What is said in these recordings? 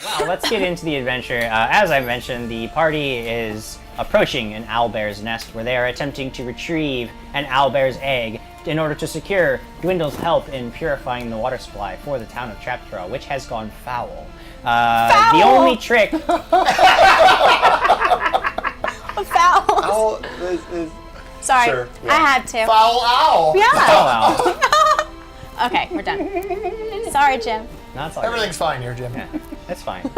Well, let's get into the adventure. As I mentioned, the party is approaching an owlbear's nest where they are attempting to retrieve an owlbear's egg in order to secure Dwindle's help in purifying the water supply for the town of Trapsborough, which has gone foul. The only trick... Foul. Owl Sorry, Sure, yeah. I had to. Foul owl. Yeah. Foul owl. Okay, we're done. Sorry, Jim. Not all Everything's fine here, Jim. Yeah, that's fine.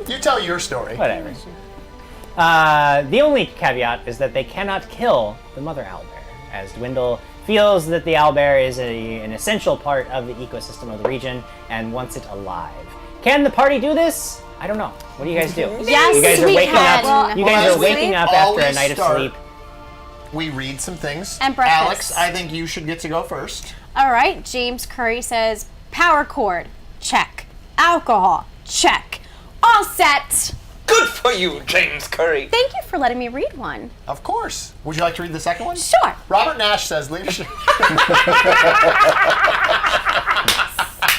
You tell your story. Whatever. The only caveat is that they cannot kill the mother owlbear, as Dwindle feels that the owlbear is an essential part of the ecosystem of the region and wants it alive. Can the party do this? I don't know. What do you guys do? Yes, you guys are we waking can. up. You guys are waking up after a night of sleep. We read some things. And breakfast. Alex, I think you should get to go first. All right, James Curry says, power cord, check. Alcohol, check. All set. Good for you, James Curry. Thank you for letting me read one. Of course. Would you like to read the second one? Sure. Robert Nash says leadership.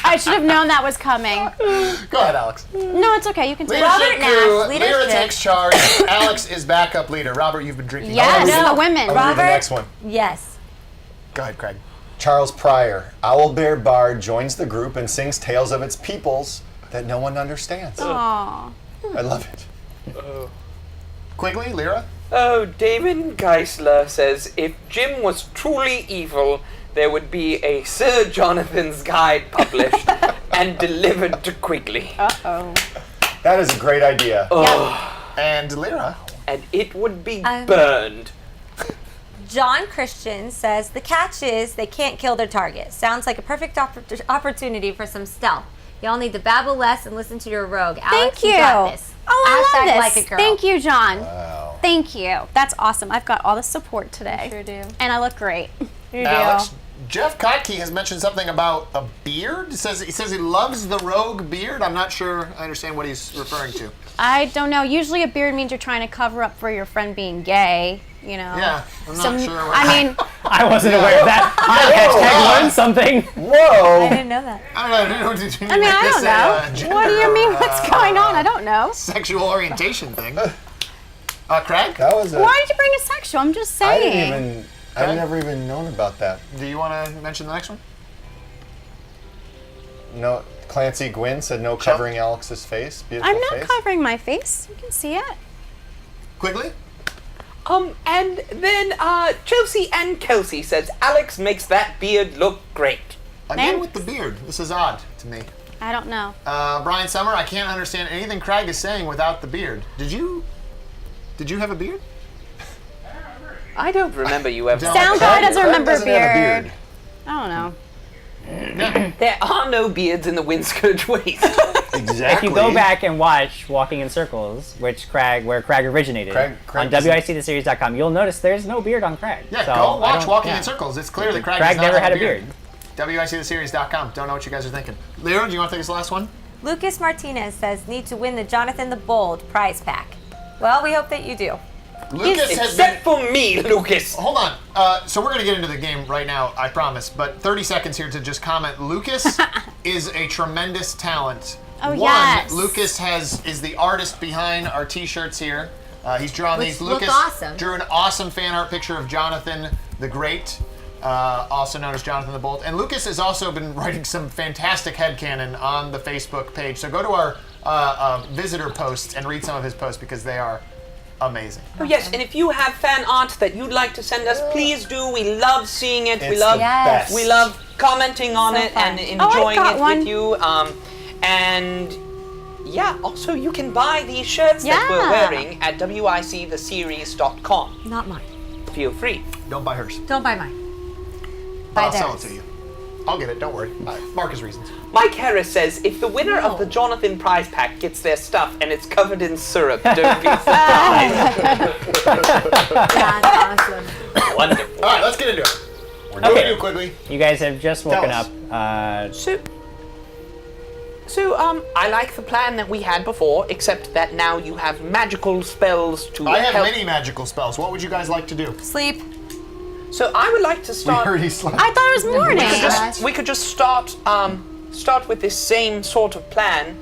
I should have known that was coming. Go ahead, Alex. No, it's okay. You can take Leadership it. crew. leadership. Lyra takes charge. Alex is backup leader. Robert, you've been drinking. Yes, No. the women. I'll read the Robert? next one. Yes. Go ahead, Craig. Charles Pryor, Owlbear Bard, joins the group and sings tales of its peoples that no one understands. Aw. I love it. Quigley, Lyra. Oh, David Geisler says, if Jim was truly evil, there would be a Sir Jonathan's Guide published and delivered to Quigley. Uh-oh. That is a great idea. And Lyra. And it would be Um, burned. John Christian says the catch is they can't kill their target. Sounds like a perfect opportunity for some stealth. Y'all need to babble less and listen to your rogue. Alex, Thank you. got this. Oh, I Hashtag love this. like a girl. Thank you, John. Wow. Thank you. That's awesome. I've got all the support today. Sure do. And I look great. Alex. Jeff Kotke has mentioned something about a beard. He says he loves the rogue beard. I'm not sure I understand what he's referring to. I don't know. Usually a beard means you're trying to cover up for your friend being gay, you know. Yeah, I'm not sure what- I mean, I wasn't aware of that. Hashtag learn something. I Whoa! didn't know that. I don't know. Did you I mean, make I this don't know. gender What do you mean? or, What's going on? I don't know. Sexual orientation thing. Craig, That was a. Why did you bring a sexual? I'm just I saying. didn't even. I've never even known about that. do you want to mention the next one? No, Clancy Gwynn said no covering Alex's face. Beautiful I'm not face. covering my face. You can see it. Quigley? And then Chelsea and Kelsey says, Alex makes that beard look great. Again Thanks. with the beard. This is odd to me. I don't know. Brian Summer, I can't understand anything Craig is saying without the beard. Did you have a beard? I don't remember you ever. Sound guy doesn't Craig remember doesn't have a beard. beard. I don't know. There are no beards in the Windscourge Waste. Exactly. If you go back and watch Walking in Circles, where Craig originated, Craig on doesn't- WICtheseries.com, you'll notice there's no beard on Craig. Yeah, So, go I watch don't- Walking yeah. in Circles. It's clear that Craig Craig does not never have had a beard. WICtheseries.com. Don't know what you guys are thinking. Lyra, do you want to take this last one? Lucas Martinez says need to win the Jonathan the Bold prize pack. Well, we hope that you do. Lucas has been... Except for me, Lucas. Hold on. So we're going to get into the game right now, I promise. But 30 seconds here to just comment. Lucas is a tremendous talent. Oh, One, yes. Lucas is the artist behind our T-shirts here. He's drawn Which these. look Lucas awesome. drew an awesome fan art picture of Jonathan the Great, also known as Jonathan the Bold. And Lucas has also been writing some fantastic headcanon on the Facebook page. So go to our visitor posts and read some of his posts because they are amazing. Oh yes, and if you have fan art that you'd like to send us, please do. We love seeing it. It's the best. We love commenting on So it fun. and I've enjoying got it one. with you. And yeah, also you can buy these shirts that Yeah. we're wearing at wictheseries.com. Not mine. Feel free. Don't buy hers. Don't buy mine. But I'll Buy sell it theirs. to you. I'll get it. Don't worry. Mark his reasons. Mike Harris says, if the winner of the Jonathan prize pack gets their stuff and it's covered in syrup, don't be surprised. That's awesome. Wonderful. All right, let's get into it. What do we do quickly? You guys have just woken us. up. So, I like the plan that we had before, except that now you have magical spells to I have help. many magical spells. What would you guys like to do? Sleep. So I would like to We start. already slept. I thought it was morning. We could just start with this same sort of plan,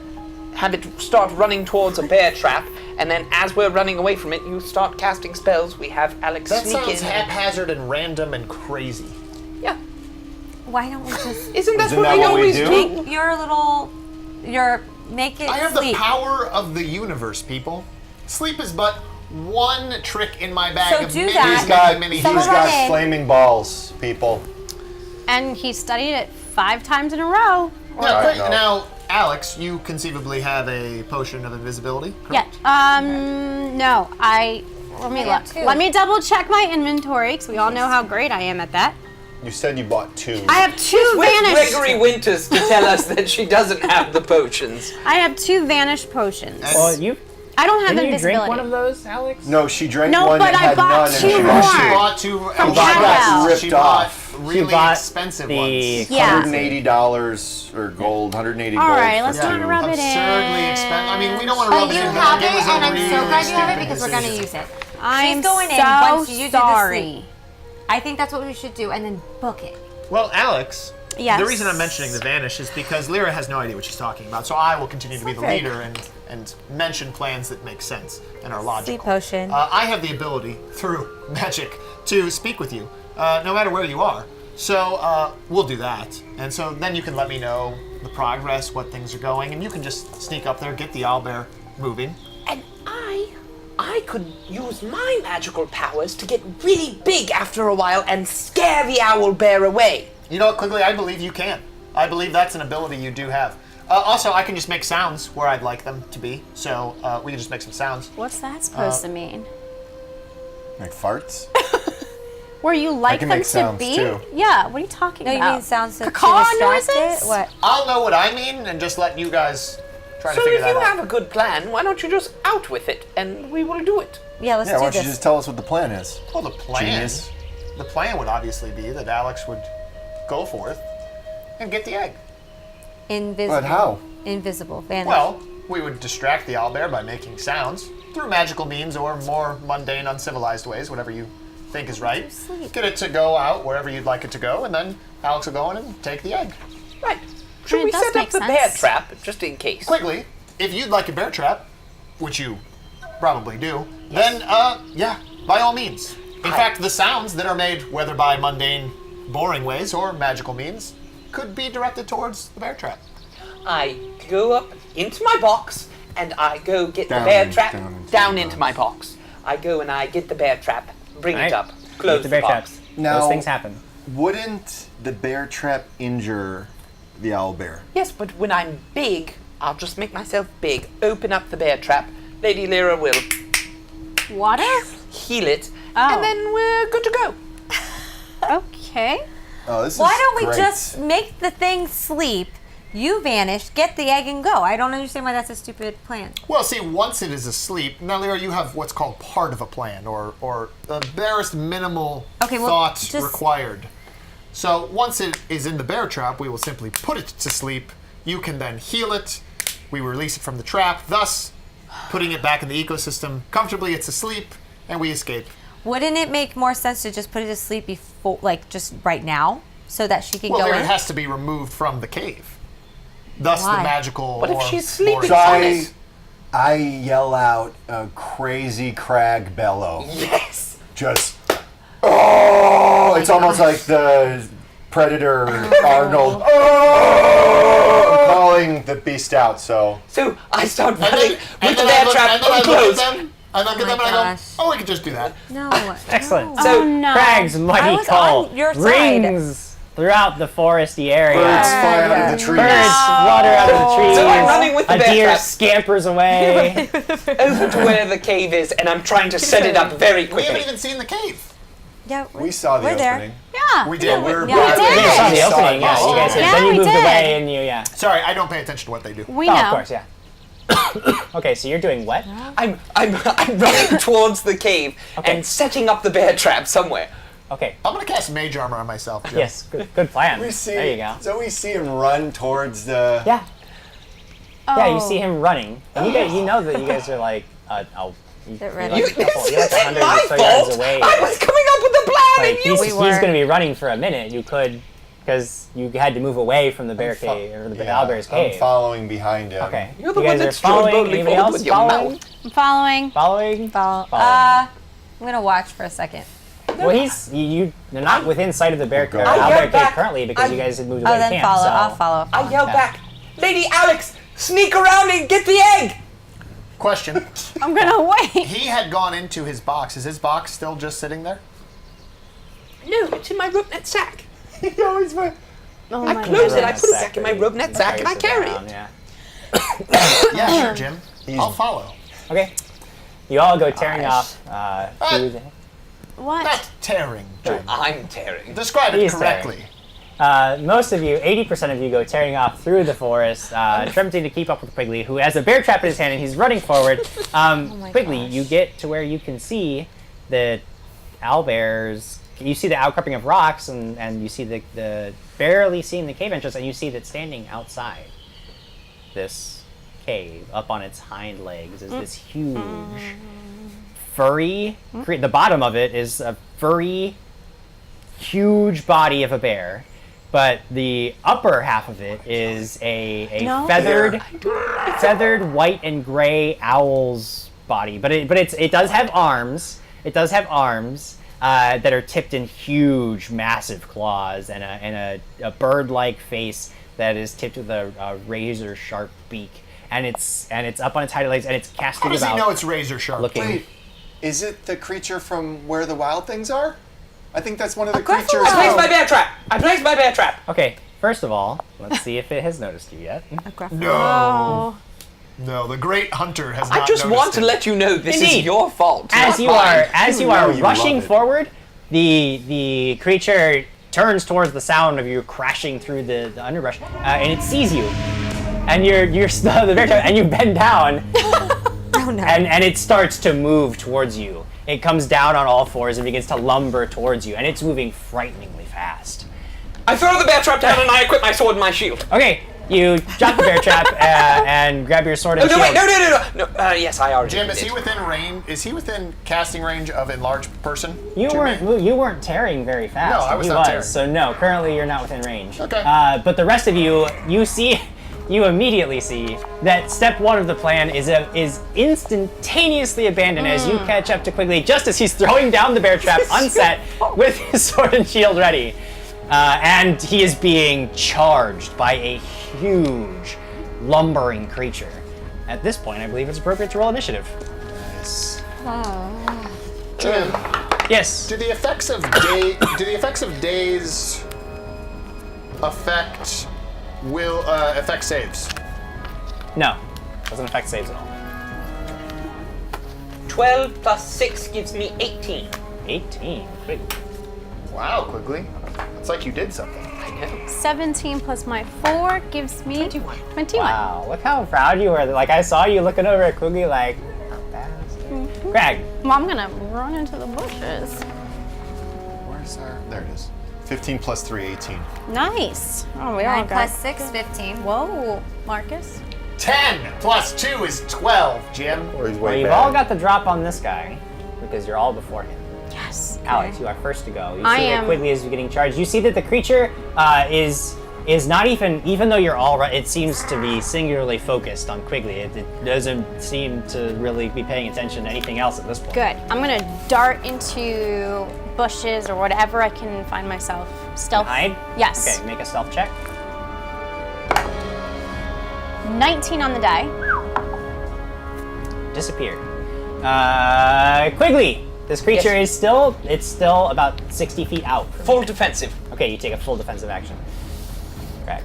have it start running towards a bear trap, and then as we're running away from it, you start casting spells. We have Alex That sneak sounds in. haphazard and random and crazy. Yeah. Why don't we just Isn't that Isn't what that we what we always do? do? make make it I have sleep? the power of the universe, people. Sleep is but one trick in my bag So of do many, that. He's got, many, he's many. Someone got run in. flaming balls, people. And he studied it 5 times in a row. Now, Right, quick, no. now, Alex, you conceivably have a potion of invisibility, Yeah. correct? No. Let me I have look. 2. Let me double check my inventory, because we all know how great I am at that. You said you bought 2. I have 2 With vanish. Gregory Winters to tell us that she doesn't have the potions. I have 2 vanish potions. Well, you I don't have didn't you invisibility. drink one of those, Alex? No, she drank No, one but and I had bought none, and 2 she more. She bought two. From she bought- Cowbell. ripped she bought off. really bought expensive the- ones. Yeah. $180 or gold, 180 All gold. right, for let's two. not rub it in. Absurdly expensive. I mean, we don't want to rub But it you in. have It it, was a and I'm so really glad you have it stupid because we're going to decision. use it. I'm She's going in so once you do the sorry. sleep. I think that's what we should do, and then book it. Well, Alex, Yes. the reason I'm mentioning the Vanish is because Lyra has no idea what she's talking about, so I will continue to be the very leader and mention plans that make sense and are logical. Sleep potion. I have the ability, through magic, to speak with you, no matter where you are. So we'll do that. And so then you can let me know the progress, what things are going, and you can just sneak up there, get the owlbear moving. And I could use my magical powers to get really big after a while and scare the owl bear away. You know what, Quigley, I believe you can. I believe that's an ability you do have. Also, I can just make sounds where I'd like them to be, so we can just make some sounds. What's that supposed to mean? Like farts? Where you like can them make to sounds, be? too. Yeah, what are you talking No, you about? mean sounds to Caw distract noises? it? What? I'll know what I mean and just let you guys try to So figure if that you out. have a good plan, why don't you just out with it and we will do it? Yeah, let's Yeah, why do don't you this. just tell us what the plan is? Well, the plan, Genius. the plan would obviously be that Alex would go forth and get the egg. Invisible. But how? Invisible. Vanish. Well, we would distract the owlbear by making sounds through magical means or more mundane, uncivilized ways, whatever you think is right. Get it to go out wherever you'd like it to go, and then Alex will go in and take the egg. Right. Should It we does set up make the sense. bear trap just in case? Quickly, if you'd like a bear trap, which you probably do, then, yeah, by all means. In fact, the sounds that are made, whether by mundane, boring ways or magical means, could be directed towards the bear trap. I go up into my box and I go get Down the bear in- trap down into into the my box. I go and I get the bear trap, bring Right. it up, close the bear box. traps. Now- Those things happen. Wouldn't the bear trap injure the owlbear? Yes, but when I'm big, I'll just make myself big, open up the bear trap. Lady Lyra will Water? heal it, Oh. and then we're good to go. Okay. Oh, this Why is don't we great. just make the thing sleep, you vanish, get the egg, and go? I don't understand why that's a stupid plan. Well, see, once it is asleep, now, Lyra, you have what's called part of a plan, or the barest minimal Okay, well, thought just- required. So once it is in the bear trap, we will simply put it to sleep. You can then heal it. We release it from the trap, thus putting it back in the ecosystem. Comfortably, it's asleep, and we escape. Wouldn't it make more sense to just put it to sleep before, like, just right now, so that she can Well, go Lyra, in? it has to be removed from the cave. Thus, Why? the magical. What if or she's sleeping? So boring- I yell out a crazy crag bellow. Yes. Just, oh! It's almost like the Predator Arnold. Oh! I'm calling the beast out, so. So I start And running then, with the bear trap I look at closed. them, I look at them, and I go, gosh. oh, we could just do that. No. Excellent. no. So, Oh no. Crag's I mighty was call on your side. rings throughout the foresty area. Birds fly out of the trees. Birds flutter out of the trees. So I'm running with the a bear deer trap. scampers away. over to where the cave is, and I'm trying to set it up very We haven't quickly. even seen the cave. Yeah, We saw the we're there. opening. Yeah. We did. We're Yeah, we glad did. that You saw the we opening, it. yeah. You guys, Yeah, then you we moved did. away and you, yeah. Sorry, I don't pay attention to what they do. We Oh, know. of course, yeah. Okay, so you're doing what? I'm running towards the cave Okay. and setting up the bear trap somewhere. Okay. I'm gonna cast mage armor on myself. Jim. Yes, good plan. We see, There you go. So we see him run towards the. Yeah. Yeah, you Oh. see him running, and you guys, you know that you guys are like, They're you're ready. like, You, this you're like isn't 100 my or so yards fault. away. I was coming up with a plan, Like and you. he's going to be running for a minute. You could, because you had to move away from the bear cave or the owlbear's cave. I'm following behind him. Okay. You're the you one guys are that strode following. boldly Anybody forward else with your following? mouth. I'm following. Following. Follow. Following. I'm gonna watch for a second. Well, you're not within sight of the bear Go. owlbear yelled cave back. currently because you guys had moved away Oh, to then camp. follow. So. I'll follow. I yell Yeah. back, Lady Alex, sneak around and get the egg! Question. I'm gonna wait. He had gone into his box. Is his box still just sitting there? No, it's in my rope net sack. He always went. Oh I my close it, I Rope put it net back in my sack, rope net sack, and I carry down, it. Yeah. Yeah, sure, Jim. I'll follow. Okay. You all go tearing Gosh. off through the. What? Not tearing, Jim. I'm tearing. Describe it He's correctly. Most of you, 80% of you, go tearing off through the forest, attempting to keep up with Quigley, who has a bear trap in his hand and he's running forward. Quigley, gosh. you get to where you can see the owlbears. You see the outcropping of rocks, and you see the barely seeing the cave entrance, and you see that standing outside this cave, up on its hind legs, is this huge, furry. The bottom of it is a furry, huge body of a bear. But the upper half of it is a No. feathered white and gray owl's body. But it does have arms. It does have arms that are tipped in huge, massive claws and a bird-like face that is tipped with a razor sharp beak. And it's up on its hind legs and it's How casting does he about. know it's razor sharp? Looking. Wait, is it the creature from Where the Wild Things Are? I think that's one of the Gruffalo. creatures. I placed from- my bear trap! I placed my bear trap! Okay, first of all, let's see if it has noticed you yet. No. Oh. No, the great hunter has I not just want noticed to it. let you know this Indeed. is your fault. As you mine. are You rushing love it. forward, the creature turns towards the sound of you crashing through the underbrush, and it sees you, and you're still the bear trap, and you bend down, Oh no. and it starts to move towards you. It comes down on all fours and begins to lumber towards you, and it's moving frighteningly fast. I throw the bear trap down and I equip my sword and my shield. Okay, you drop the bear trap and grab your sword Oh, and no, shield. wait, no. Yes, I already Jim, did. is he within range? Is he within casting range of enlarged person? You Jimmy? weren't tearing very fast. No, I was he not tearing. So no, currently you're not within range. Okay. But the rest of you immediately see that step one of the plan is instantaneously abandoned as you catch up to Quigley just as he's throwing down the bear trap unset with his sword and shield ready. And he is being charged by a huge, lumbering creature. At this point, I believe it's appropriate to roll initiative. Jim, Yes. do the effects of days affect affect saves? No. Doesn't affect saves at all. 12 plus 6 gives me 18. 18. Quigley. Wow, Quigley. It's like you did something. 17 plus my 4 gives me 21. Wow, look how proud you were. Like, I saw you looking over at Quigley like, not bad. Greg. Well, I'm gonna run into the bushes. Where's our? There it is. 15 plus 3, 18. Nice. Oh, we all 9 got. plus 6, 15. Whoa, Marcus. 10 plus 2 is 12, Jim. Or he's Well, way you've back. all got the drop on this guy because you're all before him. Yes. Alex, you are first to go. You I see that am. Quigley is getting charged. You see that the creature is not even though you're all right, it seems to be singularly focused on Quigley. It doesn't seem to really be paying attention to anything else at this point. Good. I'm gonna dart into bushes or whatever I can find myself. Stealth. Hide? Yes. Okay, make a stealth check. 19 on the die. Disappeared. Quigley! This creature is still about 60 feet out. From Full you. defensive. Okay, you take a full defensive action. Greg.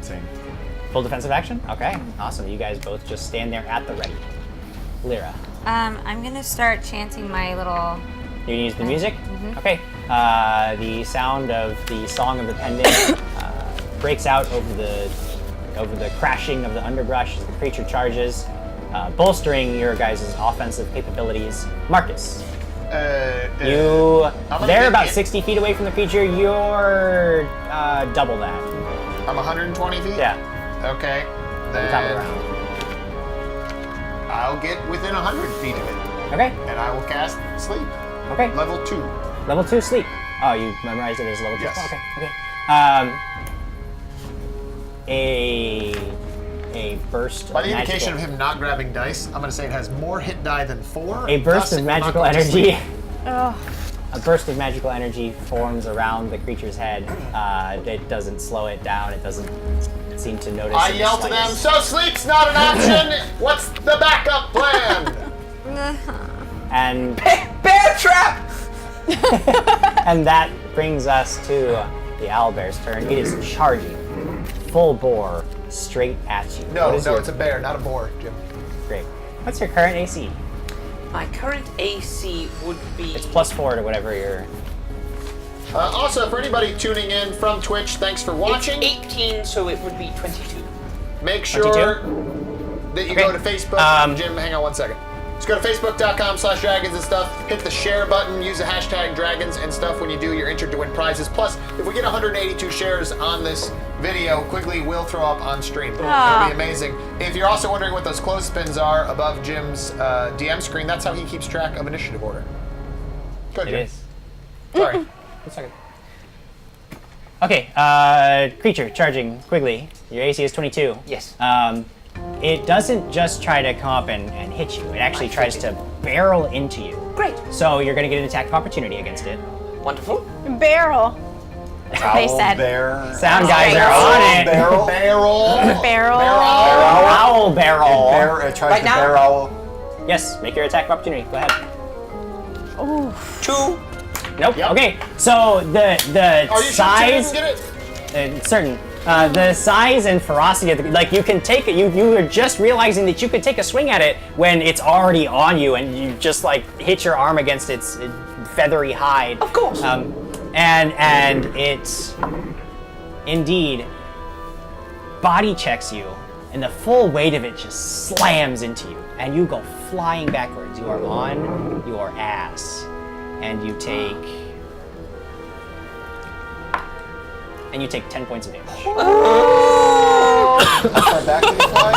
Same. Full defensive action? Okay, awesome. You guys both just stand there at the ready. Lyra. I'm gonna start chanting my little. You can use the music? Okay. The sound of the Song of the Pendant breaks out over the crashing of the underbrush as the creature charges, bolstering your guys' offensive capabilities. Marcus, they're about 60 feet away from the creature. You're double that. I'm 120 feet? Yeah, Okay. at the top of the Then round. I'll get within 100 feet of it, Okay, and I will cast Sleep. okay. Level 2. Level 2 sleep. Oh, you memorized it as level 2? Yes. Okay, okay. A burst By of the indication of magical, him not grabbing dice, I'm going to say it has more hit die than 4. a burst thus of it will not magical go to energy. sleep. A burst of magical energy forms around the creature's head. It doesn't slow it down. It doesn't seem to notice. I in the yell to them, slightest. so sleep's not an option! What's the backup plan? And Bear trap! and that brings us to the owlbear's turn. It is charging, full bore, straight at you. No, What is your- it's a bear, not a boar, Jim. Great. What's your current AC? My current AC would be. It's +4 to whatever your. Also, for anybody tuning in from Twitch, thanks for It's watching. 18, so it would be 22. Make sure 22? that you Okay. go to Facebook. Jim, hang on one second. Just go to facebook.com/dragons and stuff. Hit the share button. Use the hashtag dragons and stuff when you do. You're entered to win prizes. Plus, if we get 182 shares on this video, Quigley will throw up on stream. It'll be amazing. If you're also wondering what those clothespins are above Jim's DM screen, that's how he keeps track of initiative order. Good, It Jim. is. Sorry. 1 second. Okay, creature charging Quigley. Your AC is 22. Yes. It doesn't just try to come up and hit you. It actually tries to barrel into you. Great. So you're going to get an attack of opportunity against it. Wonderful. Barrel. They said. Bear. Sound guys are on it. Barrel. Barrel. Owl barrel. Bear. It tries Right to now? bear owl. Yes, make your attack of opportunity. Go ahead. Ooh. 2. Nope. Yep. Okay, so the Are you size. sure you didn't get it? Certain. The size and ferocity of the, like you can take it. You are just realizing that you could take a swing at it when it's already on you, and you just like hit your arm against its feathery hide. Of course. And it indeed body checks you, and the full weight of it just slams into you, and you go flying backwards. You are on your ass, and you take 10 points of damage. How far back did he fly?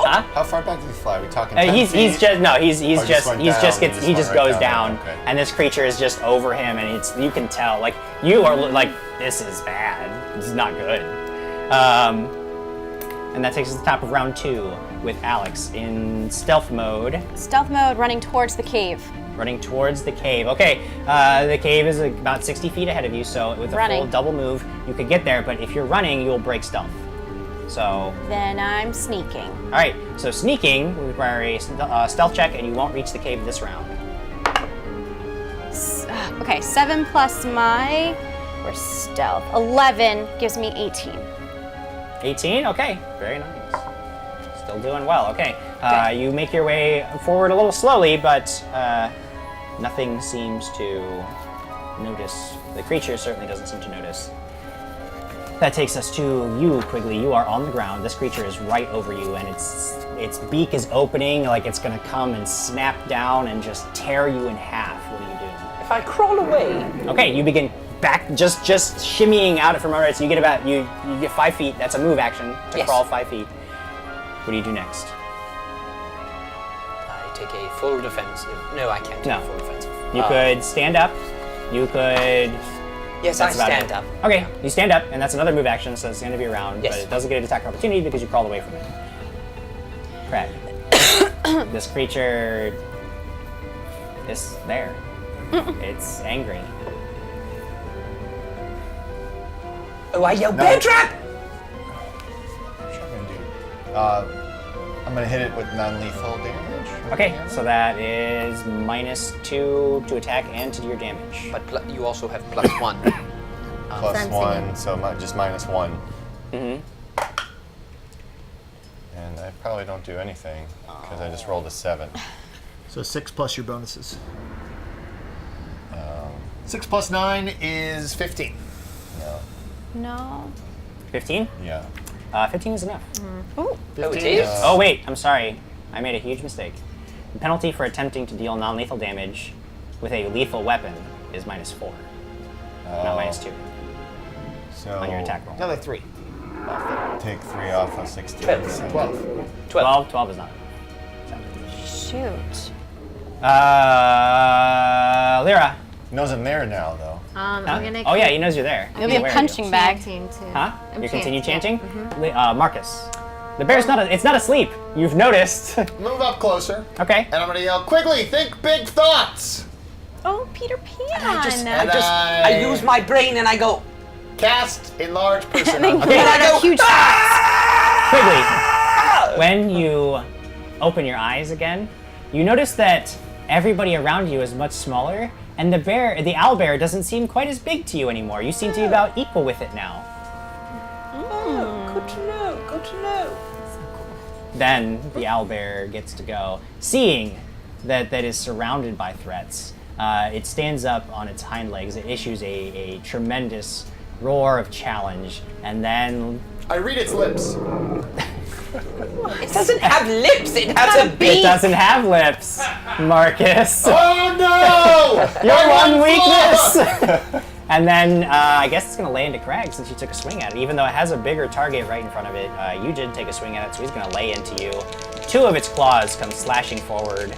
Huh? How far back did he fly? We talking 10 He's feet? just no. He's just just went he's down, just he gets just he went just right goes down, down, okay. and this creature is just over him, and you can tell like you are like this is bad. This is not good. And that takes us to the top of round 2 with Alex in stealth mode, Stealth mode running towards the cave. running towards the cave. Okay, the cave is about 60 feet ahead of you, so with a Running. full double move, you could get there. But if you're running, you'll break stealth. So. Then I'm sneaking. All right, so sneaking will require a stealth check, and you won't reach the cave this round. Okay, 7 plus my or stealth. 11 gives me 18. 18? Okay, very nice. Still doing well. Okay, you make your way forward a little slowly, but nothing seems to notice. The creature certainly doesn't seem to notice. That takes us to you, Quigley. You are on the ground. This creature is right over you, and its beak is opening, like it's gonna come and snap down and just tear you in half. What do you do? If I crawl away. Okay, you begin back, just shimmying out from over it. So you get 5 feet. That's a move action to Yes. crawl 5 feet. What do you do next? I take a full defensive. No, I can't take No. a full defensive. You could stand up. You could. Yes, That's I about stand it. up. Okay, you stand up, and that's another move action, so it's going to be around. Yes. But it doesn't get an attack opportunity because you crawled away from it. Craig. This creature is there. It's angry. Oh, I yell, No. bear trap! What am I gonna do? I'm gonna hit it with non-lethal damage. Okay, so that is -2 to attack and to your damage. But you also have +1. Plus Sensing. 1, so just -1. Mm-hmm. And I probably don't do anything because I just rolled a 7. So 6 plus your bonuses. 6 plus 9 is 15. No. No. 15? Yeah. 15 is enough. Ooh. Oh, it is? Oh wait, I'm sorry. I made a huge mistake. The penalty for attempting to deal non-lethal damage with a lethal weapon is -4, not -2 So on your attack roll. Another 3. take 3 off of 16. 12. so- 12. 12 is not. Shoot. Lyra. He knows I'm there now, though. I'm Huh? gonna. Oh yeah, he knows you're there. It'll be a Where are you? punching bag. Chanting too. Huh? I'm You continue chanting, chanting? Marcus. The bear's it's not asleep. You've noticed. Move up closer. Okay. And I'm gonna yell, quickly, think big thoughts. Oh, Peter Pan. And I use my brain and I go. cast enlarge person. And on then Okay. get a huge Quigley, when you open your eyes again, you notice that everybody around you is much smaller, and the owlbear doesn't seem quite as big to you anymore. You seem to be about equal with it now. Oh, good to know. Good to know. Then the owlbear gets to go. Seeing that is surrounded by threats, it stands up on its hind legs. It issues a tremendous roar of challenge, and then I read its lips. It doesn't have lips. It has a it beak. doesn't have lips, Marcus. Oh no! Your My one flaw! weakness! And then I guess it's going to lay into Crag since you took a swing at it. Even though it has a bigger target right in front of it, you did take a swing at it, so he's going to lay into you. Two of its claws come slashing forward.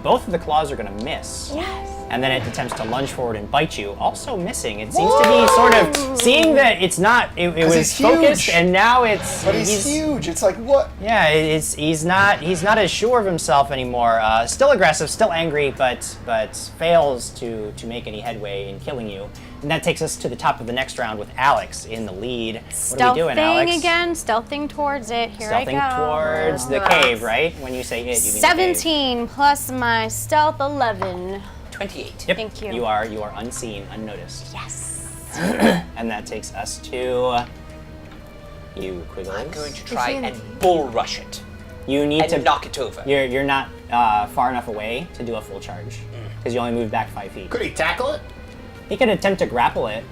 Both of the claws are going to miss. Yes. And then it attempts to lunge forward and bite you, also missing. It seems to be sort of seeing that it's not. It was he's focused, huge. and now it's. But he's huge. It's like, what? Yeah, he's not as sure of himself anymore. Still aggressive, still angry, but fails to make any headway in killing you. And that takes us to the top of the next round with Alex in the lead. What are we doing, Alex? again. Stealthing towards it. Here I go. Stealthing towards the cave, right? When you say it, you mean the cave. 17 plus my stealth 11. 28. Yep. Thank you. You are unseen, unnoticed. Yes. And that takes us to you, Quiggles. I'm going to try and bull rush it You need and to knock it over. You're not far enough away to do a full charge because you only moved back 5 feet. Could he tackle it? He could attempt to grapple it.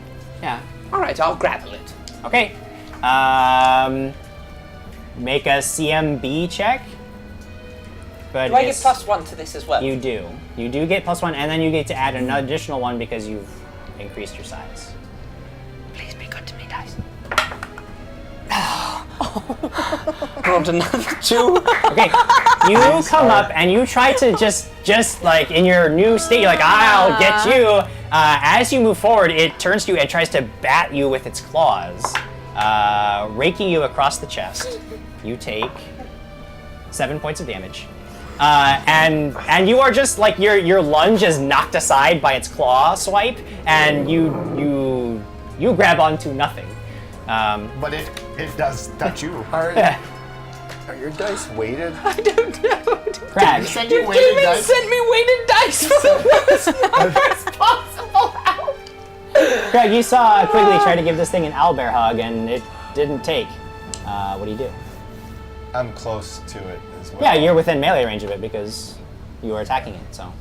Yeah. All right, I'll grapple it. Okay. Make a CMB check. But Do I get it's- +1 to this as well? You do. You do get +1, and then you get to add an additional one because you've increased your size. Please be good to me, dice. Rolled another 2. Okay. You come up and you try to just like in your new state, you're like, I'll get you. As you move forward, it turns to you and tries to bat you with its claws, raking you across the chest. You take 7 points of damage. And you are just like your lunge is knocked aside by its claw swipe, and you grab onto nothing. But it does touch you. Are your dice weighted? I don't know. Crag. Send you weighted Demon dice. sent me weighted dice for the worst numbers possible. Crag, you saw Quigley try to give this thing an owlbear hug, and it didn't take. What do you do? I'm close to it as well. Yeah, you're within melee range of it because you are attacking it. So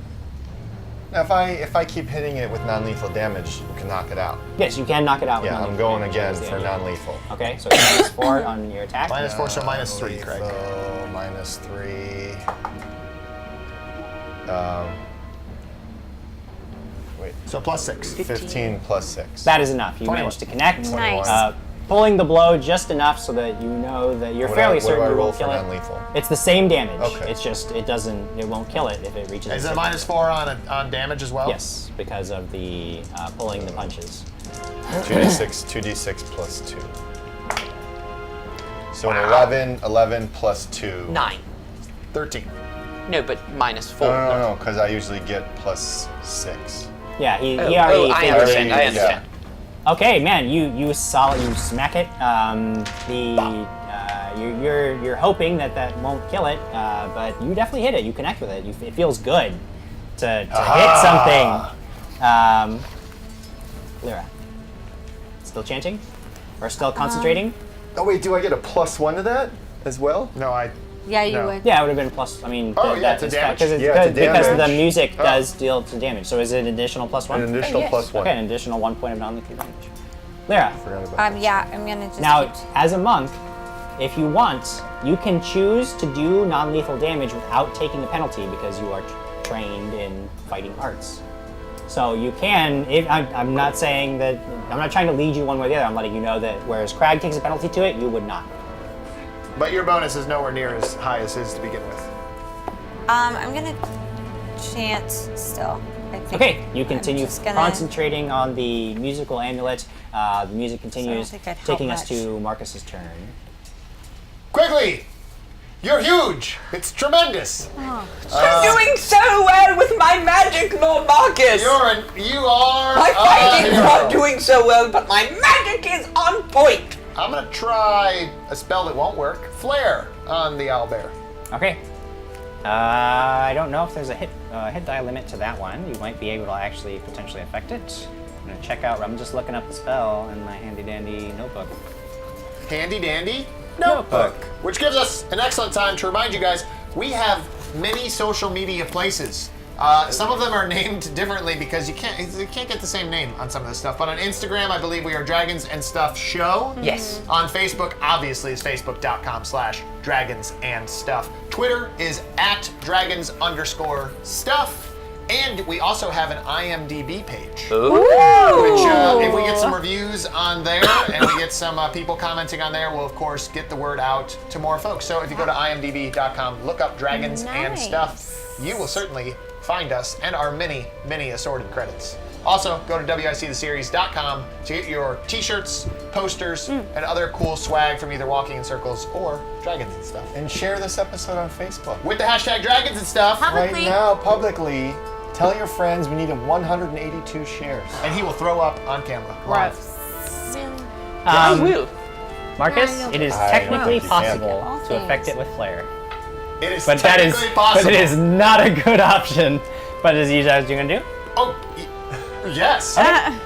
Now, if I keep hitting it with non-lethal damage, you can knock it out. yes, you can knock it out. with Yeah, I'm non-lethal going damage, again is the for idea. non-lethal. Okay, so it's -4 on your attack. -4, so -3, Craig. Lethal, -3. Wait. So +6. 15 plus 6. That is enough. You 21. managed to connect. Nice. Pulling the blow just enough so that you know that you're fairly certain What do I you roll won't for kill it. non-lethal? It's the same damage. Okay. It's just it won't kill it if it reaches. Is its it hit. -4 on damage as well? Yes, because of the pulling the punches. 2d6 plus 2. So an 11 plus 2. 9. 13. No, but -4. No, because I usually get plus 6. Yeah, he Oh, already. I figured understand. it. I understand. Okay, man, you smack it. You're hoping that won't kill it, but you definitely hit it. You connect with it. It feels good to hit something. Lyra, still chanting, or still concentrating? Oh wait, do I get a +1 to that as well? No, Yeah, you No. would. Yeah, it would have been plus. I mean, Oh, yeah, to damage? because Yeah, to because the damage. music Oh. does deal to damage. So is it an additional +1? An additional yes. +1. Okay, an additional 1 point of non-lethal damage. Lyra. Forgot about Yeah, I'm gonna just. Now, keep- as a monk, if you want, you can choose to do non-lethal damage without taking a penalty because you are trained in fighting arts. So you can. I'm not saying that. I'm not trying to lead you one way or the other. I'm letting you know that whereas Crag takes a penalty to it, you would not. but your bonus is nowhere near as high as his to begin with. I'm gonna chant still. I think. Okay, you continue just gonna- concentrating on the musical amulet. The music continues, think I'd help taking us much. to Marcus's turn. Quickly! You're huge! It's tremendous! I'm doing so well with my magic, Lord Marcus. You are My fighting's hero. not doing so well, but my magic is on point. I'm gonna try a spell that won't work. Flare on the owlbear. Okay. I don't know if there's a hit die limit to that one. You might be able to actually potentially affect it. I'm gonna check out. I'm just looking up the spell in my handy dandy notebook. Handy dandy Notebook. Which gives us an excellent time to remind you guys, we have many social media places. Some of them are named differently because you can't get the same name on some of this stuff. But on Instagram, I believe we are Dragons and Stuff Show. Yes. On Facebook, obviously, is facebook.com/Dragons and Stuff. Twitter is @Dragons_Stuff. And we also have an IMDb page. Which, if we get some reviews on there and we get some people commenting on there, we'll of course get the word out to more folks. So if you go to imdb.com, look up Dragons and Stuff, you will certainly find us and our many, many assorted credits. Also, go to wictheseries.com to get your t-shirts, posters, and other cool swag from either Walking in Circles or Dragons and Stuff. And share this episode on Facebook. With the hashtag Dragons and Stuff, Publicly. Right now, publicly, tell your friends we need 182 shares. and he will throw up on camera. Gross. I will. Marcus, Yeah, I know. it is I don't technically think you can. possible All to affect things. it with flare. It is But that is technically possible. but it is not a good option. But is you guys gonna do? Oh, yes.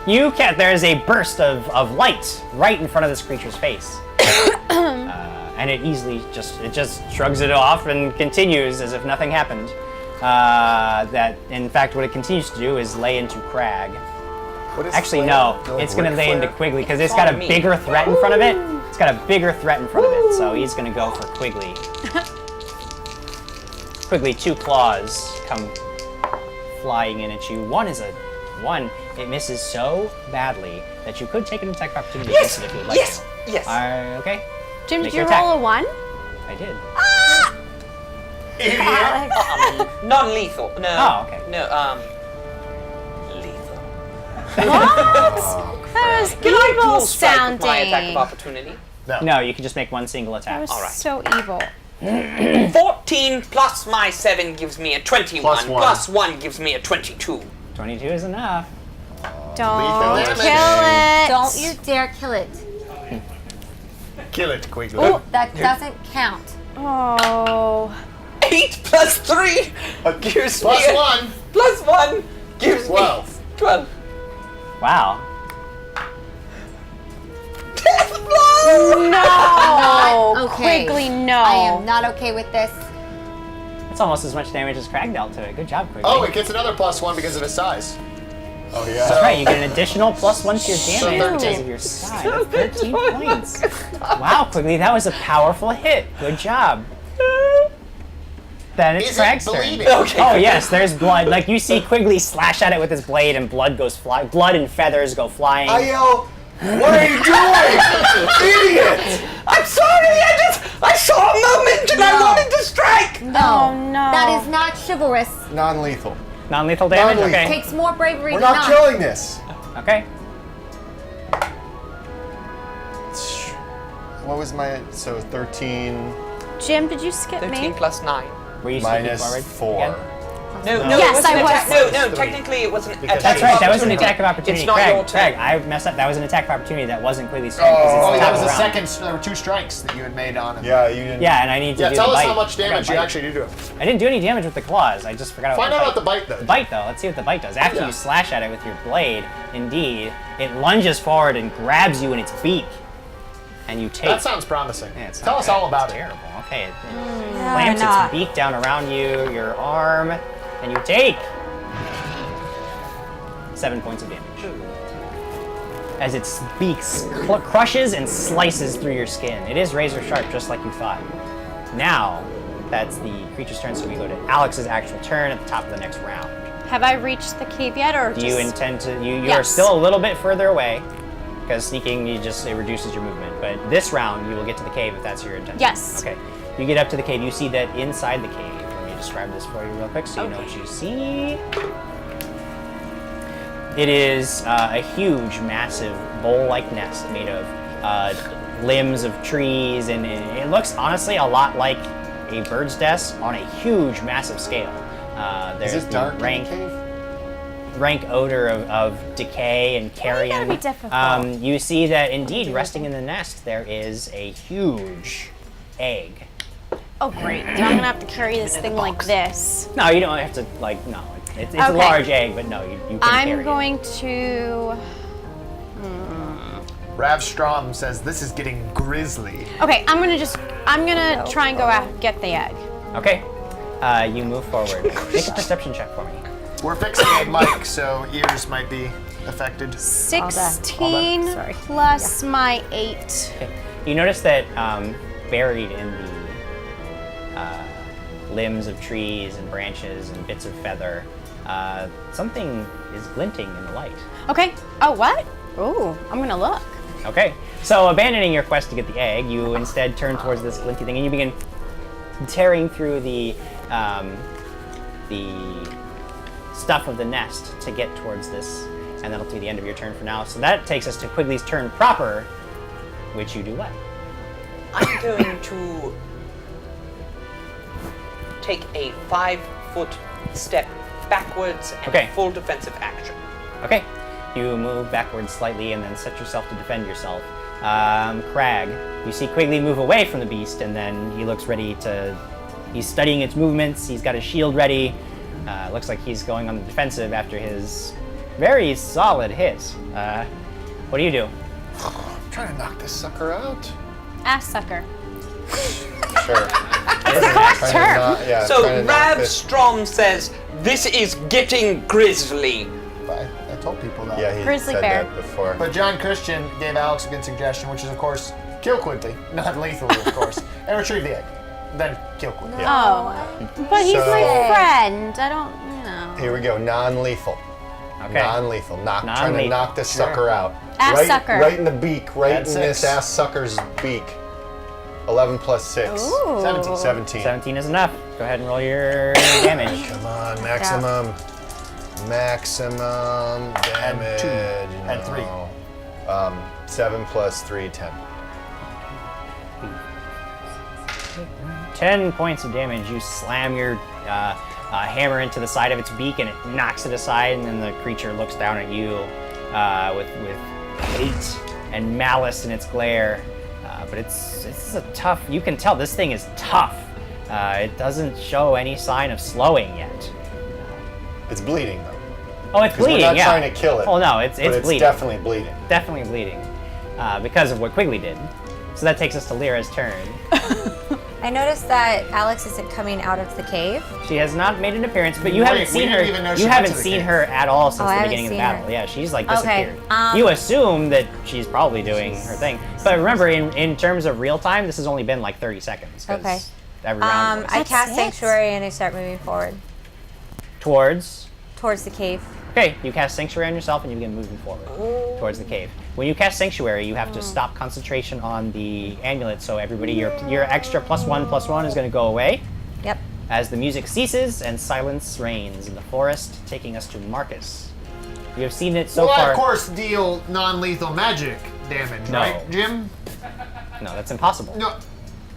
You can't. There is a burst of light right in front of this creature's face, and it easily just shrugs it off and continues as if nothing happened. That in fact, what it continues to do is lay into Crag. What is Actually, flare? no, Like it's gonna Ric lay into Flair? Quigley because it's got a me. bigger threat in front of it. It's got a bigger threat in front of it, so he's gonna go for Quigley. Quigley, 2 claws come flying in at you. One is a 1. It misses so badly that you could take an attack of opportunity against it if you would like Yes. to. Yes. Okay. Jim, Make did you your roll a attack. 1? I did. Idiot. Non-lethal. No. Oh, okay. No. Lethal. That was Can I evil dual strike with my attack of sounding. opportunity? No, you can just make one single That attack. was Alright. so evil. 14 plus my 7 gives me a 21. Plus one. Plus 1 gives me a 22. 22 is enough. Don't damage. kill it. Don't you dare kill it. Kill it, Quigley. Oh, that doesn't count. Oh. 8 plus 3 gives Plus me a, 1. Plus 1 gives 12. me 12. Wow. Death blow! No. Okay. Quigley, no. I am not okay with this. That's almost as much damage as Crag dealt to it. Good job, Quigley. Oh, it gets another +1 because of his size. Oh, yeah. That's right, you get an additional +1 to your So damage because 13. of your size. That's 13 points. Wow, Quigley, that was a powerful hit. Good job. Then it's Is Crag's it turn. bleeding? Okay. Oh yes, there's blood. Like you see Quigley slash at it with his blade, and blood goes fly. Blood and feathers go flying. I yell, what are you doing? Idiot! I'm sorry, I saw a moment and I No. wanted to strike! No. Oh, no. That is not chivalrous. Non-lethal. Non-lethal damage. Non-lethal. Okay. Takes more bravery We're than not killing this. Okay. What was my, so 13 Jim, did you skip 13 me? plus 9. Were you speaking minus forward 4. again? No, No. no, Yes, it wasn't I an was. attack. No, no, 3. technically it was an attack. Because- That's of right. That was an opportunity. attack of opportunity. It's not Craig, your turn. Craig, I messed up. That was an attack of opportunity that wasn't Quigley's turn. Oh, because it's that the was the top round. second. There were 2 strikes that you had made on him. Yeah, you didn't. Yeah, and I need to Yeah, do tell the us bite. how much I got damage you bite. actually do to him. I didn't do any damage with the claws. I just forgot Find about out about the bite, though. The bite, though. Let's see what the bite does. After Yeah. you slash at it with your blade, indeed, it lunges forward and grabs you in its beak, and you take. That sounds promising. Yeah, it's Tell not us good. all about It's it. terrible. Okay, it Yeah, clamps not. its beak down around you, your arm, and you take 7 points of damage. As its beak crushes and slices through your skin. It is razor sharp, just like you thought. Now, that's the creature's turn, so we go to Alex's actual turn at the top of the next round. Have I reached the cave yet, or Do just... you intend to? You are Yes. still a little bit further away, because sneaking it reduces your movement. But this round, you will get to the cave if that's your intention. Yes. Okay. You get up to the cave. You see that inside the cave. Let me describe this for you real quick, so you know what you see. It is a huge, massive bowl-like nest made of limbs of trees, and it looks honestly a lot like a bird's nest on a huge, massive scale. There's Is it dark the in the cave? rank odor of decay and carrion. be difficult? You see that indeed, resting in the nest, there is a huge egg. Oh, great. Now I'm gonna have to carry this thing like this. No, you don't have to, like, no. It's a Okay. large egg, but no, you can carry I'm it. going to. Rav Strom says this is getting grisly. Okay, I'm gonna try and go out get the egg. Okay. You move forward. Make a perception check for me. We're fixing a mic, so ears might be affected. 16 Sorry. plus my 8. Okay. You notice that buried in the limbs of trees and branches and bits of feather, something is glinting in the light. Okay. Oh, what? Ooh, I'm gonna look. Okay, so abandoning your quest to get the egg, you instead turn towards this glinty thing and you begin tearing through the stuff of the nest to get towards this, and that'll be the end of your turn for now. So that takes us to Quigley's turn proper, which you do what? I'm going to take a 5-foot step backwards and Okay. full defensive action. Okay, you move backwards slightly and then set yourself to defend yourself. Crag, you see Quigley move away from the beast, and then he looks ready to. He's studying its movements. He's got his shield ready. Looks like he's going on the defensive after his very solid hit. What do you do? I'm trying to knock this sucker out. Ass sucker. Sure. Correct term. Yeah, So trying to knock Rav this- Strom says, "This is getting grisly." I told people that. Yeah, he Grizzly said bear. that before. But John Christian gave Alex a good suggestion, which is, of course, kill Quigley, not lethally, of course, and retrieve the egg. Then kill Quigley. Oh, but he's So- my friend. I don't, Here we go, non-lethal. Okay. Non-lethal. Trying to Non-lethal. knock this sucker out. Ass right, sucker. Right in the beak, right Add in this 6. ass sucker's beak. 11 plus 6. Ooh. 17. 17. 17 is enough. Go ahead and roll your damage. Come on, maximum. Maximum damage. 2. And 3. 7 plus 3, 10. 10 points of damage. You slam your hammer into the side of its beak, and it knocks it aside. And then the creature looks down at you with hate and malice in its glare. But it's a tough. You can tell this thing is tough. It doesn't show any sign of slowing yet. It's bleeding, though. Oh, it's 'Cause bleeding. we're not yeah. trying to kill it. Oh no, it's But it's bleeding. definitely bleeding. Definitely bleeding because of what Quigley did. So that takes us to Lyra's turn. I noticed that Alex isn't coming out of the cave. She has not made an appearance, but you Wait, haven't we seen her. didn't even know she You went haven't to the seen cave. her at all since I the haven't beginning of the seen battle. her. Yeah, she's like Okay, disappeared. You assume that she's probably doing her thing, but remember, in terms of real time, this has only been like 30 seconds. 'cause Okay. Every round was I cast it. Sanctuary and I start moving forward towards. towards the cave. Okay, you cast Sanctuary on yourself and you begin moving forward towards the cave. When you cast Sanctuary, you have to stop concentration on the amulet, so everybody, your extra +1/+1 is going to go away Yep. as the music ceases and silence reigns in the forest, taking us to Marcus. You have seen it so Well, far. of course, deal non-lethal magic damage, No. right, Jim? No, that's impossible. No.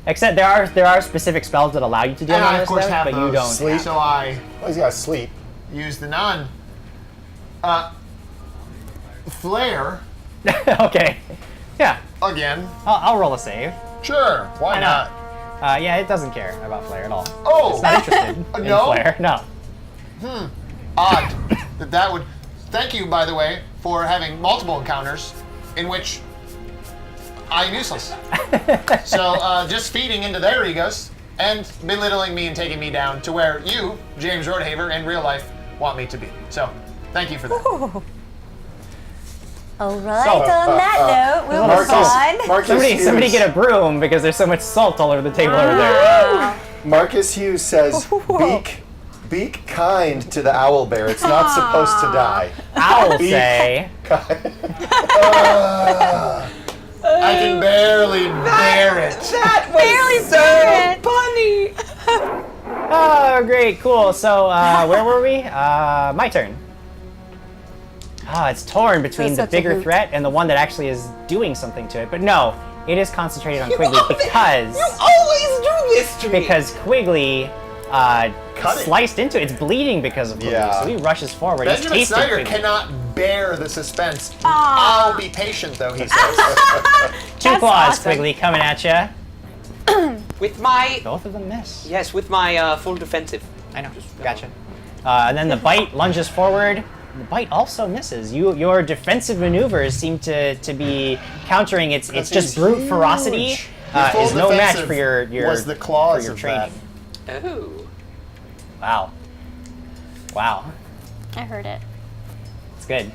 Except there are specific spells that allow you to deal And I, of non-lethal course, damage, have but you those. don't. Sleep. So I Oh, he's got to sleep. use the non. Flare Okay. Yeah, again. I'll roll a save. Sure, why not? Yeah, it doesn't care about Flare at all. Oh, It's not interested in No? Flare. No. odd that would. Thank you, by the way, for having multiple encounters in which I'm useless. So just feeding into their egos and belittling me and taking me down to where you, James Rodehaver, in real life want me to be. So thank you for that. All right. On that note, we'll move on. Marcus Somebody Hughes, get a broom because there's so much salt all over the table over there. Marcus Hughes says, beak kind to the owl bear. It's not supposed to die. I'll say. I can barely bear it. That was so funny. Oh, great, cool. So, where were we? My turn. it's torn between That's the such a bigger hoot. threat and the one that actually is doing something to it. But no, it is concentrated on Quigley because You always do this to me! because Quigley Cut it. sliced into it. It's bleeding because of Quigley, Yeah. so he rushes forward. He's Benjamin tasted Snyder Quigley. cannot bear the suspense. I'll be patient, though, he says. Two That's claws, awesome. Quigley, coming at you. With my... Both of them miss. Yes, with my full defensive. I know. Gotcha. And then the bite lunges forward. The bite also misses. Your defensive maneuvers seem to be countering its Because just he's brute huge. ferocity. Your full Is no match defensive for your was the claws for your of training. Oh. Wow. Wow. I heard it. It's good.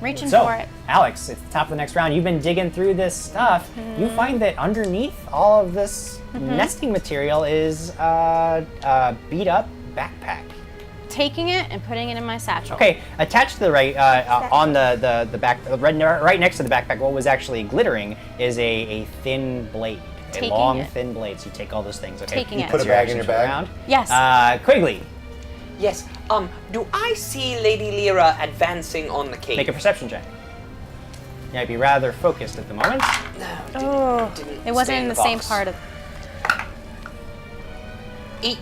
Reaching So, for it. Alex, it's the top of the next round. You've been digging through this stuff. You find that underneath all of this nesting material is a beat up backpack. Taking it and putting it in my satchel. Okay, attached to the right, on the back, right next to the backpack, what was actually glittering is a thin blade. Taking a long, it. thin blade. So you take all those things, okay? Taking it. Put a That's bag in action your for the bag? round. Yes. Quigley, Yes, do I see Lady Lyra advancing on the cave? make a perception check. You might be rather focused at the moment. Oh, didn't it wasn't stay in the the same box. part of. 8.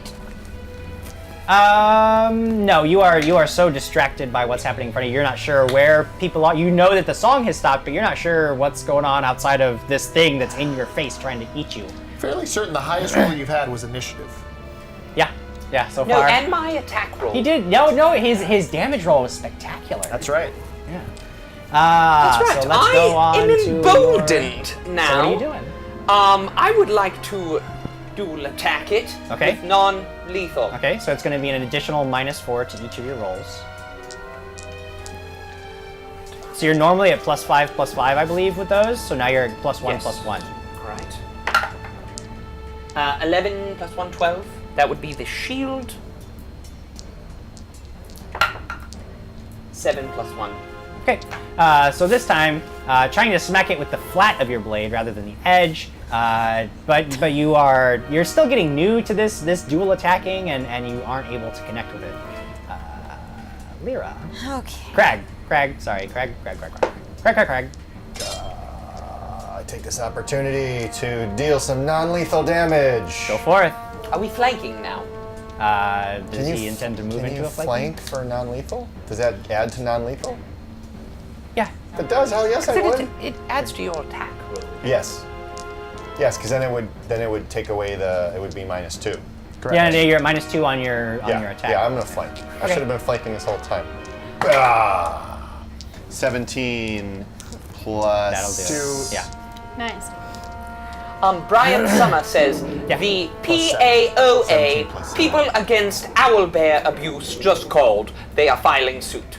No, you are so distracted by what's happening in front of you. You're not sure where people are. You know that the song has stopped, but you're not sure what's going on outside of this thing that's in your face trying to eat you. Fairly certain the highest roll you've had was initiative. Yeah, so No, far. and my attack roll. He did. No, his damage roll was spectacular. That's right. Yeah. That's right. So let's go on I am to emboldened your... now. So what are you doing? I would like to dual attack it Okay. with non-lethal. Okay, so it's going to be an additional -4 to each of your rolls. So you're normally at +5/+5, I believe, with those. So now you're at +1/+1. Right. 11 plus 1, 12. That would be the shield. 7 plus 1. Okay, so this time, trying to smack it with the flat of your blade rather than the edge, but you're still getting new to this dual attacking, and you aren't able to connect with it. Lyra. Okay. Crag. I take this opportunity to deal some non-lethal damage. Go forth. Are we flanking now? Does he intend to move can into you a flank? for non-lethal? Does that add to non-lethal? Yeah. If it does, hell yes I would. It adds to your attack roll. Yes. Yes, because then it would take away it would be -2. Correct. Yeah, you're at -2 on your attack. Yeah, I'm gonna flank. I Okay. should have been flanking this whole time. 17 plus That'll do it. Yeah. Nice. Brian Summer says, Yeah. the Plus PAOA, 17 plus People Against Owlbear Abuse, just called. They are filing suit.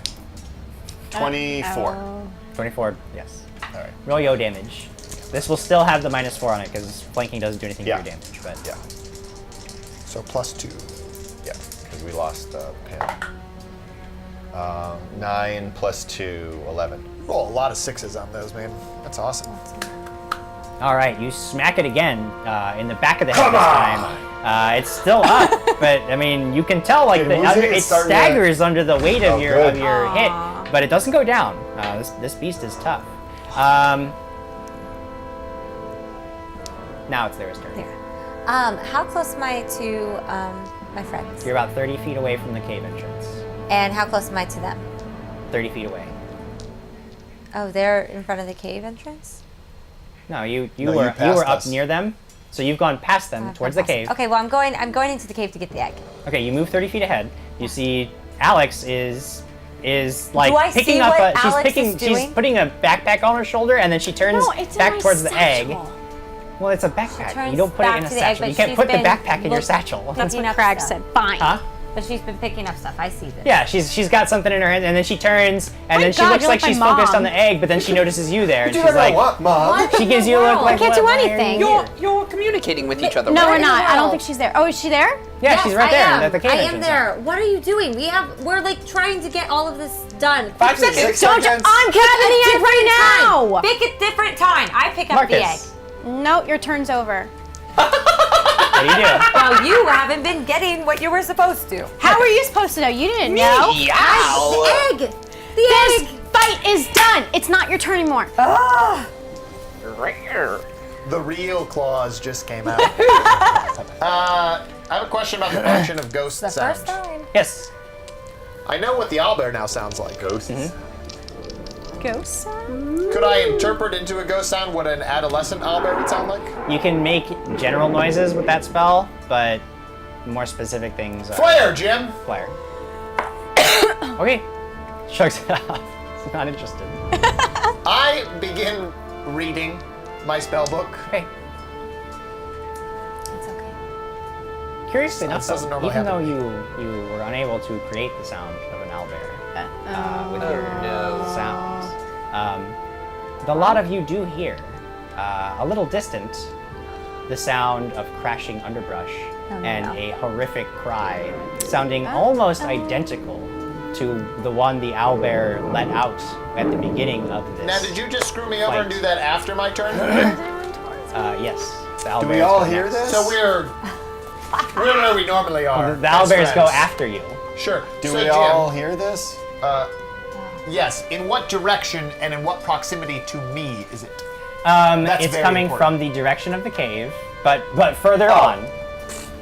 24. 24. Yes. All right. Roll yo damage. This will still have the -4 on it because flanking doesn't do anything Yeah. for your damage. But Yeah. So +2. Yeah, because we lost the pin. 9 plus 2, 11. Roll a lot of 6s on those, man. That's awesome. all right, you smack it again in the back of the head this time. It's still up, but I mean you can tell like Okay, losing it's it starting to- staggers under the weight of Oh, your good. hit, but it doesn't go down. This beast is tough. Now it's theirs turn. There. How close am I to my friends? You're about 30 feet away from the cave entrance. And how close am I to them? 30 feet away. Oh, they're in front of the cave entrance? No, you No, you were passed up us. near them, so you've gone past them towards the cave. Okay, well I'm going into the cave to get the egg. Okay, you move 30 feet ahead. You see Alex is like Do I picking see up what she's Alex picking is she's doing? putting a backpack on her shoulder and then she turns No, it's in back my towards the egg. satchel. Well, it's a backpack. turns You don't put it back in a to the egg, satchel. but You can't she's put the been backpack in your look- satchel. That's Picking what up Craig stuff. said. Fine. Huh? But she's been picking up stuff. I see this. Yeah, she's got something in her hand, and then she turns, and My then she God, looks you're like like she's my focused mom. on the egg, but then she notices you there, and You she's don't know like, what, Mom? she gives you a look like, I can't do "What, why are anything. you here?" You're communicating with each other. No, right? we're not. I world? don't think she's there. Oh, is she there? Yeah, Yes, she's right I there am. at the cave I am entrance. there. What are you doing? We're like trying to get all of this done. 5 quickly. seconds. Don't you, I'm grabbing the egg right now. Pick a different time. I pick up the egg. Marcus, No, your turn's over. what do you do? Well, you haven't been getting what you were supposed to. How were you supposed to know? You didn't know. The egg! This fight is done. It's not your turn anymore. The real claws just came out. I have a question about the function of ghost The sound. first time. Yes. I know what the owlbear now sounds like. Ghosts. Ghost sound? Could I interpret into a ghost sound what an adolescent owlbear would sound like? You can make general noises with that spell, but more specific things are... Flare, Jim! Flare. Okay. Shrugs it off. He's not interested. I begin reading my spell book. Okay. It's okay. Curiously enough, This doesn't though, normally even though you were unable to create the sound of an owlbear with your sounds, a lot of you do hear, a little distant, the sound of crashing underbrush and a horrific cry, sounding almost identical to the one the owlbear let out at the beginning of this. Now, did you just screw me over and do that after my turn? Yes. The Do we owlbears all go hear next. this? So we're where we normally are. The as owlbears go friends. after you. Sure. Do so we Jim, all hear this? Yes. In what direction and in what proximity to me is it? That's It's very coming important. from the direction of the cave, but further on.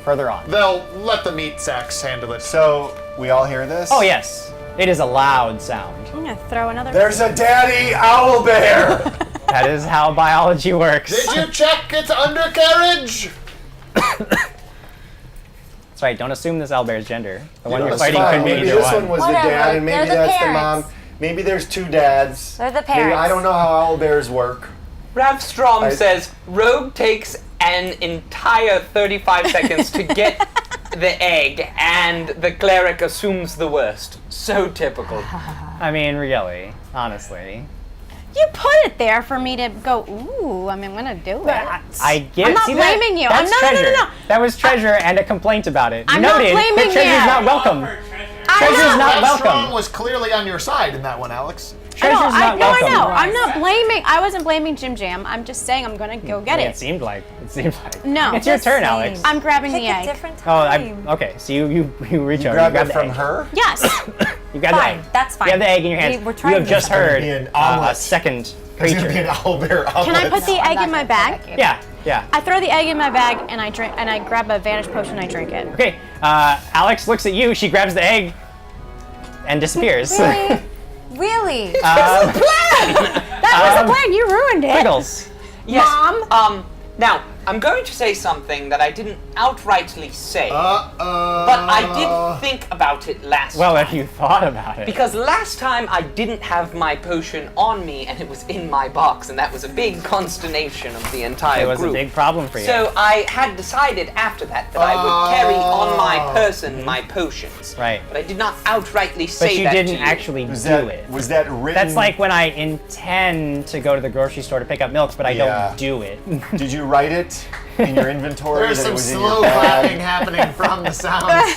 Further on. They'll let the meat sacks handle it. So we all hear this? Oh yes, it is a loud sound. I'm gonna throw another. There's a daddy owlbear. That is how biology works. Did you check its undercarriage? That's right. Don't assume this owlbear's gender. The one you're That's fighting fine. could be Maybe either this one. one was the Whatever. dad, and maybe They're the that's the parents. mom. Maybe there's two dads. They're the Maybe, parents. I don't know how owlbears work. Rav Strom I- says Rogue takes an entire 35 seconds to get the egg, and the cleric assumes the worst. So typical. I mean, really, honestly. You put it there for me to go. Ooh, I'm gonna do it. I get. I'm not see that? blaming you. That's No. treasure. That was treasure and a complaint about it. I'm not Noted. blaming But treasure's you. not welcome. I Treasure's know. not Rob Strong welcome. was clearly on your side in that one, Alex. Treasure's not welcome. I know. I'm not blaming. I wasn't blaming GimJam. I'm just saying I'm gonna go get It it. seemed like. No. It's your Just turn, saying. Alex. I'm grabbing Pick the a egg. different Oh, time. okay. So you reach over. Grab you it the from egg. her? Yes. You grab the Fine, egg. that's fine. You have the egg in your hands. We're trying You have to just do something. heard Be an a omelet. second It's gonna be an creature. owlbear omelet. Can I put the egg in my bag? Yeah, yeah. I throw the egg in my bag and I drink and I grab a vanish potion and I drink it. Okay, Alex looks at you. She grabs the egg and disappears. Really? Really? That was the plan. You ruined it. Wiggles. Yes. Mom. Now, I'm going to say something that I didn't outrightly say, but I did think about it last Well, time. if you thought about it. Because last time I didn't have my potion on me and it was in my box, and that was a big consternation of the entire It was group. a big problem for you. So I had decided after that I would carry on my person my potions. Right. But I did not outrightly say but you that didn't to you. actually Was do that, it. was that written? That's like when I intend to go to the grocery store to pick up milk, but I Yeah. don't do it. Did you write it in your inventory There's that it some was in slow your clapping bag? happening from the sounds.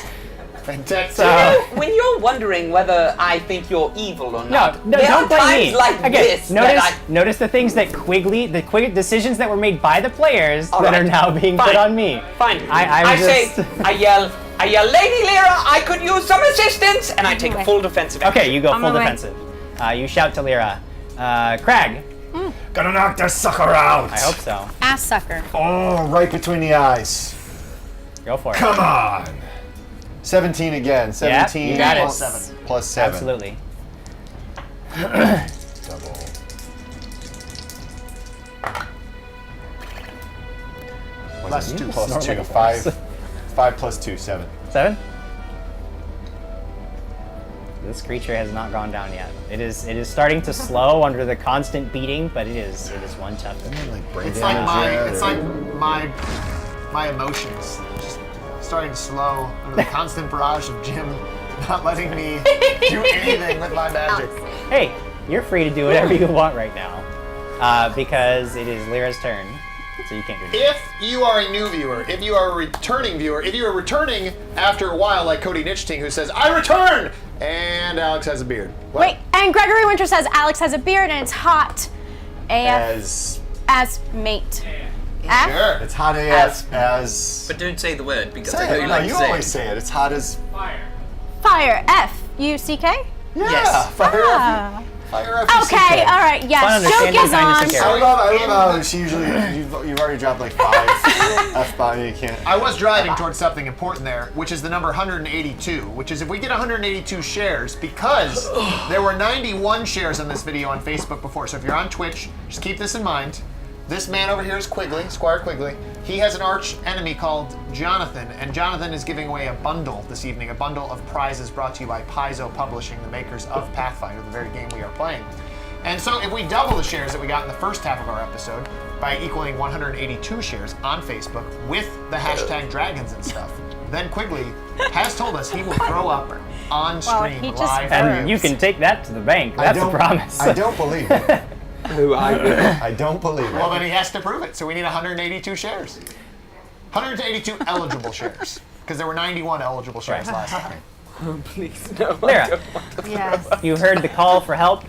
Fantastic. So- When you're wondering whether I think you're evil or No, not, no, there don't are blame times me. like Again, this that notice the things that the quick decisions that were made by the players All that right. are now being Fine. put on me. Fine. I say, just- I yell, Lady Lyra, I could use some assistance, and I take a full defensive action. Okay, you go On full my way. defensive. You shout to Lyra. Crag. Gonna knock this sucker out. I hope so. Ass sucker. Oh, right between the eyes. Go for it. Come on. 17 again. 17 you got it. plus 7. Absolutely. Double. Plus 2. Plus Snort 2. like a 5. horse. 5 plus 2. 7. 7? This creature has not gone down yet. It is starting to slow under the constant beating, but it is one tough. Like brain It's like damage my emotions just starting to slow under the constant barrage of Jim not letting me do anything with my magic. Hey, you're free to do whatever you want right now, because it is Lyra's turn, so you can't do anything. If you are a new viewer, if you are a returning viewer, if you are returning after a while, like Cody Nitchting, who says, I return! And Alex has a beard. What? Wait, and Gregory Winter says Alex has a beard and it's hot. AF as as mate. F? Sure. It's hot AF as. But don't say the word because I Say know it. you No, like to you say always it. say it. It's hot as. Fire. F-U-C-K? Yeah. Yes. Fire. Ah. Fire Okay, all right, Fun yes, understanding joke is kind of on. secure. I love how she usually you've already dropped like 5 F-bomb. You can't. I was driving towards something important there, which is the number 182, which is if we get 182 shares, because there were 91 shares on this video on Facebook before. So if you're on Twitch, just keep this in mind. This man over here is Quigley, Squire Quigley. He has an arch enemy called Jonathan, and Jonathan is giving away a bundle this evening, a bundle of prizes brought to you by Paizo Publishing, the makers of Pathfinder, the very game we are playing. And so if we double the shares that we got in the first half of our episode by equaling 182 shares on Facebook with the hashtag dragons and stuff, then Quigley has told us he will throw up on stream he just- live. And you can take that to the bank. That's a promise. I don't believe it. Who I will. I don't believe Well, it. then he has to prove it. So we need 182 shares. 182 eligible shares. Because there were 91 eligible shares last time. Please, no. Lyra, Yes. you heard the call for help.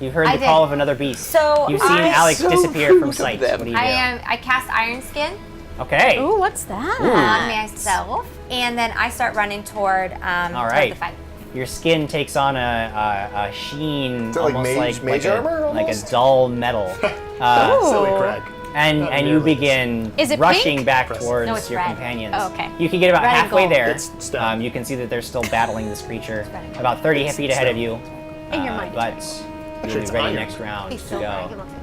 You heard I the call did. of another beast. So You've seen I- Alex So disappear rude from of sight. them. What do you do? I cast Iron Skin Okay. Ooh, what's that? on myself, and then I start running toward All toward right. the fight. Your skin takes on a sheen, it like almost mage armor, like a almost? dull metal, Silly Craig. and you begin Is it rushing pink? back towards No, it's your red. companions. Oh, okay. You can get about Red and halfway gold. there. It's stone. You can see that they're still battling this creature. red and gold. About 30 feet ahead of you. In your mind. But you'll it's be ready iron. next round He's to so go. good looking.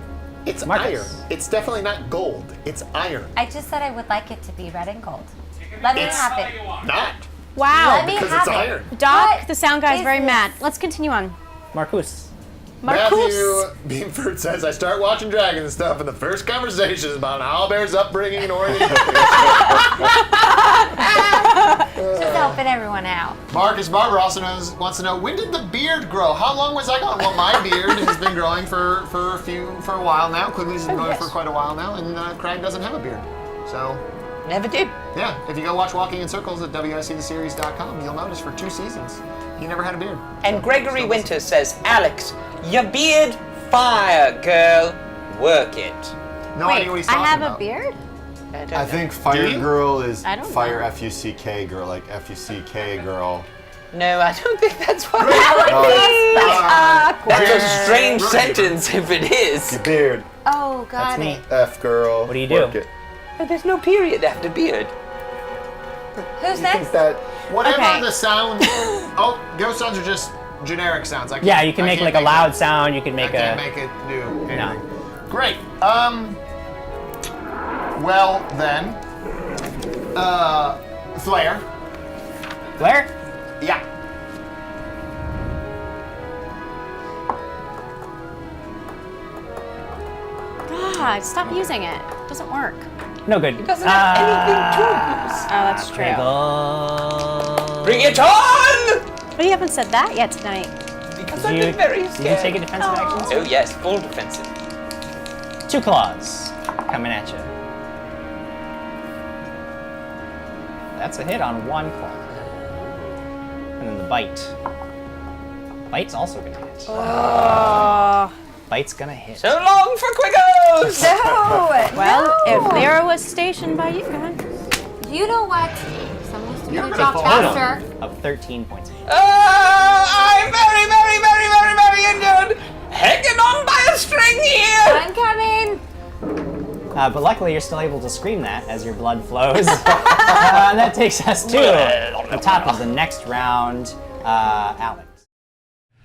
It's Marcus. iron. It's definitely not gold. It's iron. I just said I would like it to be red and gold. Let me It's have it. not. Wow. Let me Because have it's it. iron. Doc, What the sound guy is is very this? mad. Let's continue on. Marcus. Marcus. Matthew Beamford says, I start watching Dragons and stuff, and the first conversation is about an owlbear's upbringing in Oregon. Just helping everyone out. Marcus Barber also wants to know, when did the beard grow? How long was that going? Well, my beard has been growing for a while now. Quigley's been growing for quite a while now, and Craig doesn't have a beard. So, Never did. yeah, if you go watch Walking in Circles at WICtheseries.com, you'll notice for 2 seasons, he never had a beard. And Gregory Winter says, Alex, your beard, fire, girl. Work it. No idea what he's I talking have about. a beard? don't I know. think Fire you? Girl is I don't Fire know. F-U-C-K girl, like F-U-C-K girl. No, I don't think that's what. Oh, That's a strange Right. sentence if it is. your beard. Oh, That's got me. it. F girl. What do you do? Work it. But there's no period after beard. Who's You think next? that Whatever Okay. the sounds. Oh, ghost sounds are just generic sounds. I can't, Yeah, you can I make can't like a loud it- sound. You can I make can't a. make it do anything. No. Great. Well then, Flair. Blair? Yeah. God, stop using it. It doesn't work. No good. It doesn't have anything to use. Oh, that's true. Go. Bring it on! But you haven't said that yet tonight. Because Did I've you, been very did you scared. take a defensive action? Oh yes, full defensive. 2 claws coming at you. That's a hit on 1 claw. And then the bite. Bite's also gonna hit. Oh. Bite's gonna hit. So long for Quiggos! No! Well, no. if Lyra was stationed by you guys. You know what? Someone's You're gonna gonna drop fall faster. Of 13 points of hit. I'm very, very, very, very, very injured! Hanging on by a string here! I'm coming. But luckily, you're still able to scream that as your blood flows. And that takes us to the top of the next round. Alex.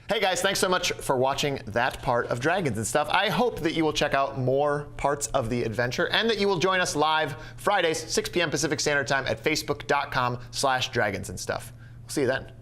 Hey guys, thanks so much for watching that part of Dragons and Stuff. I hope that you will check out more parts of the adventure and that you will join us live Fridays, 6 p.m. Pacific Standard Time at facebook.com/dragonsandstuff. We'll see you then.